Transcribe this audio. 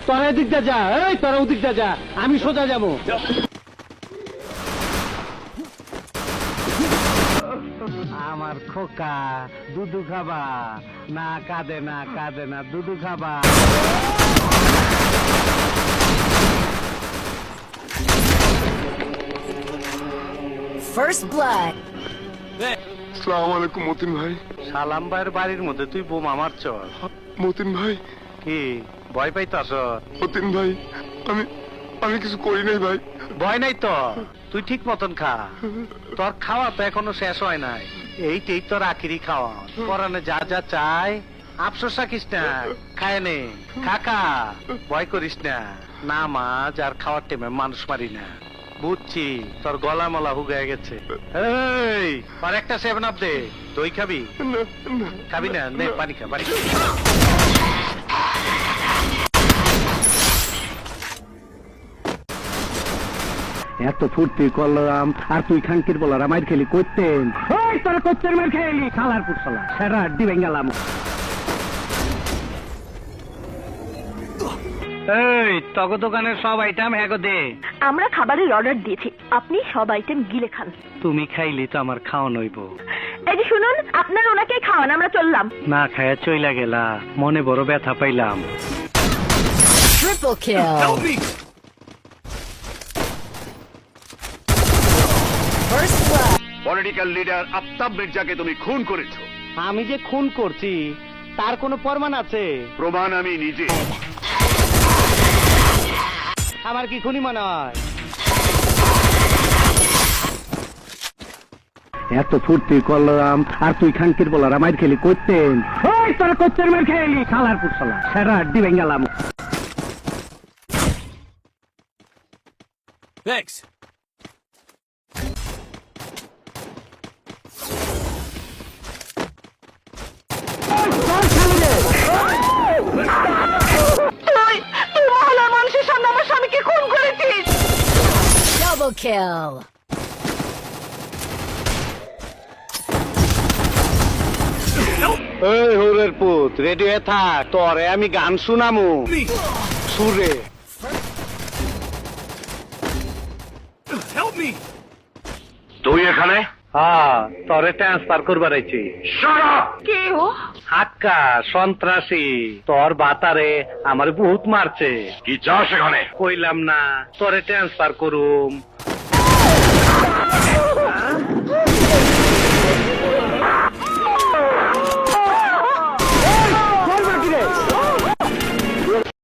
তোরা এদিকটা যা, এই তোরা ওদিকটা যা, আমি সোজা যাবো। আমার খোকা দুধু খাবা না, কাঁদে না কাঁদে না, দুধু খাবা। First blood. আসসালামু আলাইকুম মতিন ভাই। সালাম ভাইয়ের বাড়ির মধ্যে তুই বোমা মারছ? মতিন ভাই, কি ভয় পাইতাছ? মতিন ভাই, আমি আমি কিছু করি নাই ভাই। ভয় নাই তো, তুই ঠিক মতন খা। তোর খাওয়া তো এখনো শেষ হয় নাই, এইটাই তোর আখিরি খাওয়া। পরানে যা যা চাই আফসোস রাখিস না, খায় নে, কাকা ভয় করিস না। নামাজ আর খাওয়ার টাইমে মানুষ মারি না, বুঝছি। তোর গলা মলা হুগায় গেছে। এই আর একটা 7 আপ দে। দই খাবি? না, না। খাবি না? নে পানি খা, পানি খা। এত ফুর্তি করলাম আর তুই খাঙ্কির বলার মার খেলি করতেন। ওই তোর করতেন মার খেলি খালার পুরসলা সেরা ডিবেন গেলাম। এই তগ দোকানের সব আইটেম হ্যাগো দে। আমরা খাবারের অর্ডার দিয়েছি, আপনি সব আইটেম গিলে খান। তুমি খাইলি তো আমার খাওয়া নইব। এই যে শুনুন, আপনার ওনাকে খাওয়ান, আমরা চললাম। না খায়া চইলা গেলা, মনে বড় ব্যথা পাইলাম। Triple kill. First blood. Political leader Aftab মির্জাকে তুমি খুন করেছো। আমি যে খুন করছি তার কোনো প্রমাণ আছে? প্রমাণ আমি নিজে। আমার কি খুনি মনে হয়? এত ফুর্তি করলাম আর তুই খাঙ্কির বলার মার খেলি করতেন। ওই তোর করতেন মার খেলি খালার পুরসলা সেরা ডিবেন গেলাম। Thanks. তুই মহলার মানুষের সামনে আমার স্বামীকে খুন করেছিস। Double kill. এই হোরের পুত, রেডি হয়ে থাক, তোরে আমি গান শুনামু সুরে। Help me! তুই এখানে? হ্যাঁ, তোরে ট্রান্সফার করবার আইছি। Shut up! কে ও? হাক্কা সন্ত্রাসী, তোর বাতারে আমার বহুত মারছে। কি চাস এখানে? কইলাম না তোরে ট্রান্সফার করুম।